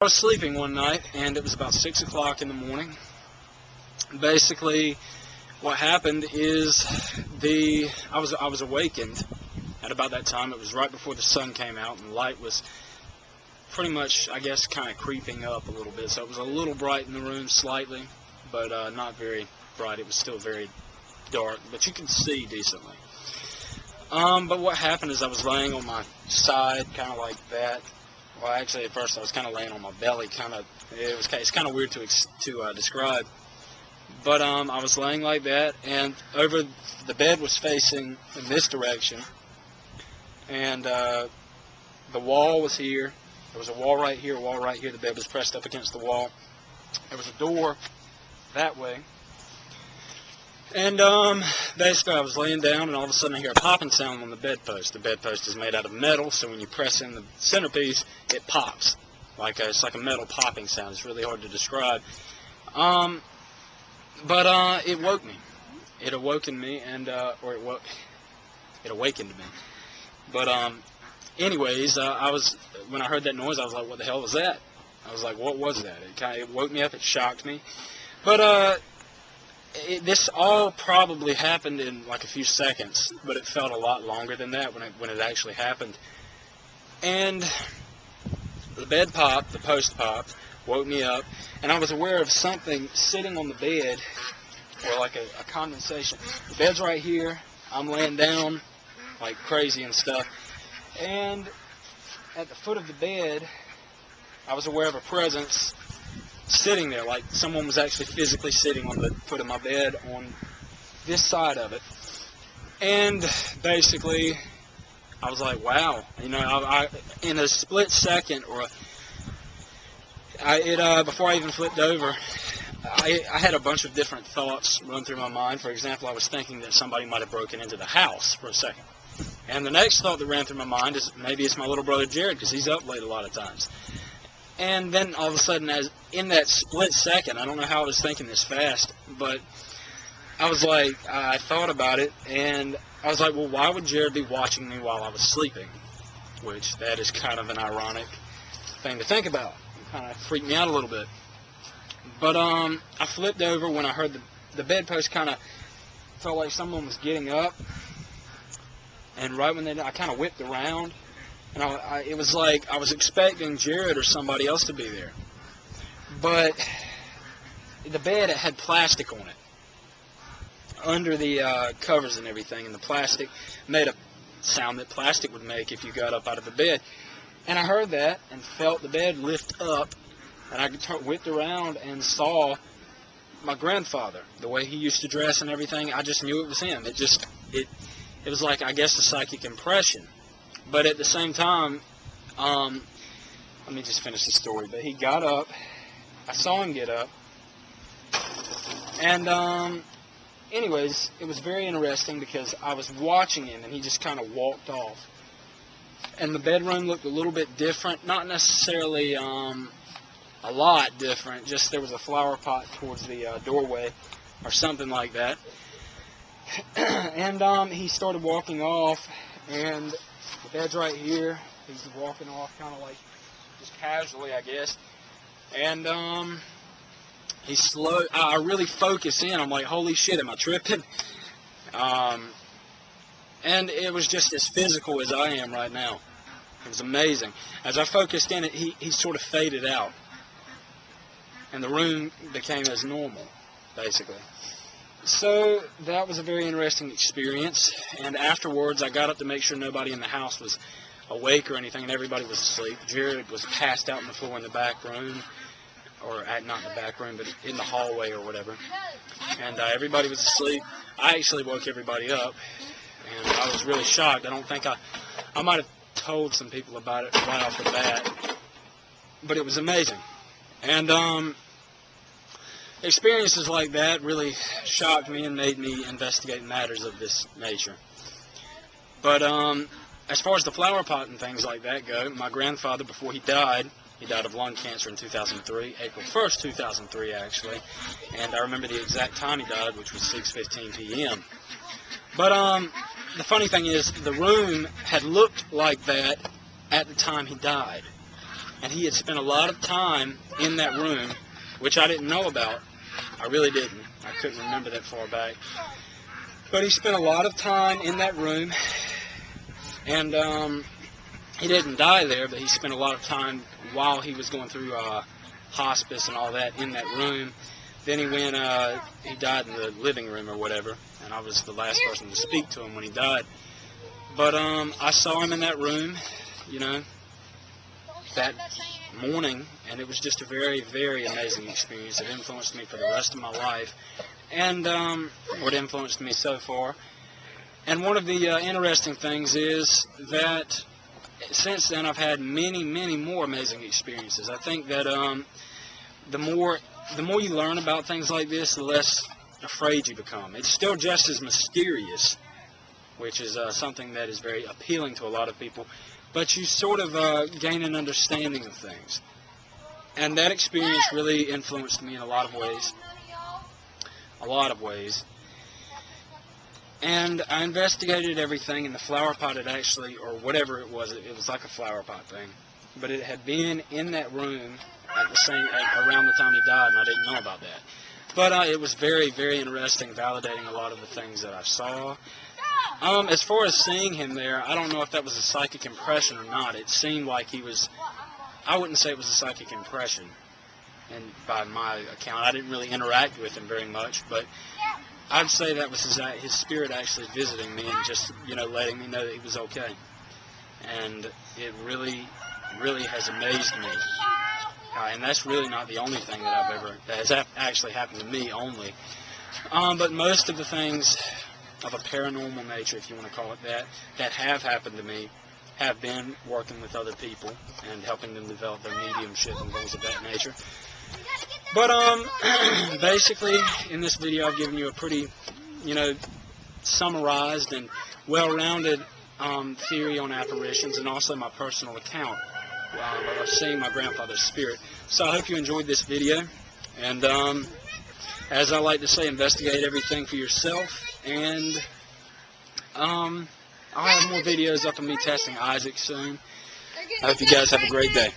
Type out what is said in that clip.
I was sleeping one night, and it was about 6 o'clock in the morning. Basically, what happened is I was awakened at about that time. It was right before the sun came out, and the light was pretty much, I guess, kind of creeping up a little bit. So it was a little bright in the room, slightly, but not very bright. It was still very dark, but you could see decently. But what happened is I was laying on my side, kind of like that. Well, actually, at first I was kind of laying on my belly, it's kind of weird to describe. But I was laying like that, and over the bed was facing in this direction, and the wall was here. There was a wall right here, a wall right here. The bed was pressed up against the wall. There was a door that way. And basically I was laying down, and all of a sudden I hear a popping sound on the bedpost. The bedpost is made out of metal, so when you press in the centerpiece, it pops. It's like a metal popping sound. It's really hard to describe. But it woke me. It awakened me, and it awakened me. But anyways, when I heard that noise, I was like, "What the hell was that?" I was like, "What was that?" It woke me up. It shocked me. But this all probably happened in like a few seconds, but it felt a lot longer than that when it actually happened. And the bed popped, the post popped, woke me up, and I was aware of something sitting on the bed, or like a condensation. The bed's right here. I'm laying down like crazy and stuff, and at the foot of the bed, I was aware of a presence sitting there, like someone was actually physically sitting on the foot of my bed on this side of it. And basically I was like, wow, I in a split second, before I even flipped over, I had a bunch of different thoughts run through my mind. For example, I was thinking that somebody might have broken into the house for a second, and the next thought that ran through my mind is maybe it's my little brother Jared, because he's up late a lot of times. And then all of a sudden, in that split second, I don't know how I was thinking this fast, but I was like, I thought about it, and I was like, well, why would Jared be watching me while I was sleeping? Which, that is kind of an ironic thing to think about. It kind of freaked me out a little bit. But I flipped over when I heard the bedpost kind of felt like someone was getting up, and right when I kind of whipped around, and it was like I was expecting Jared or somebody else to be there. But the bed had plastic on it, under the covers and everything, and the plastic made a sound that plastic would make if you got up out of the bed. And I heard that and felt the bed lift up, and I whipped around and saw my grandfather, the way he used to dress and everything. I just knew it was him. It was like, I guess, a psychic impression. But at the same time, let me just finish the story. But he got up. I saw him get up. And anyways, it was very interesting because I was watching him, and he just kind of walked off. And the bedroom looked a little bit different. Not necessarily a lot different. Just there was a flower pot towards the doorway or something like that. And he started walking off, and the bed's right here. He's walking off kind of like just casually, I guess. And I really focus in. I'm like, holy shit, am I tripping? And it was just as physical as I am right now. It was amazing. As I focused in, he sort of faded out. And the room became as normal, basically. So that was a very interesting experience, and afterwards I got up to make sure nobody in the house was awake or anything, and everybody was asleep. Jared was passed out on the floor in the back room, or not in the back room, but in the hallway or whatever, and everybody was asleep. I actually woke everybody up, and I was really shocked. I don't think I might have told some people about it right off the bat, but it was amazing. And experiences like that really shocked me and made me investigate matters of this nature. But as far as the flower pot and things like that go, my grandfather, before he died of lung cancer in 2003, April 1st, 2003 actually, and I remember the exact time he died, which was 6:15 p.m. But the funny thing is, the room had looked like that at the time he died. and he had spent a lot of time in that room, which I didn't know about. I really didn't. I couldn't remember that far back. But he spent a lot of time in that room, and he didn't die there, but he spent a lot of time while he was going through hospice and all that in that room. Then he died in the living room or whatever, and I was the last person to speak to him when he died. But I saw him in that room, that morning, and it was just a very, very amazing experience. It influenced me for the rest of my life, and what influenced me so far. And one of the interesting things is that since then I've had many, many more amazing experiences. I think that the more you learn about things like this, the less afraid you become. It's still just as mysterious, which is something that is very appealing to a lot of people, but you sort of gain an understanding of things. And that experience really influenced me in a lot of ways. A lot of ways. And I investigated everything, and the flower pot had actually, or whatever it was like a flower pot thing, but it had been in that room around the time he died, and I didn't know about that. But it was very, very interesting, validating a lot of the things that I saw. As far as seeing him there, I don't know if that was a psychic impression or not. It seemed like he was, I wouldn't say it was a psychic impression, and by my account, I didn't really interact with him very much, but I'd say that was his spirit actually visiting me and just, letting me know that he was okay. And it really, really has amazed me. And that's really not the only thing that has actually happened to me only. But most of the things of a paranormal nature, if you want to call it that have happened to me, have been working with other people and helping them develop their mediumship and things of that nature. But basically, in this video, I've given you a pretty, summarized and well-rounded theory on apparitions, and also my personal account of seeing my grandfather's spirit. So I hope you enjoyed this video, and as I like to say, investigate everything for yourself, and I'll have more videos up of me testing Isaac soon. I hope you guys have a great day.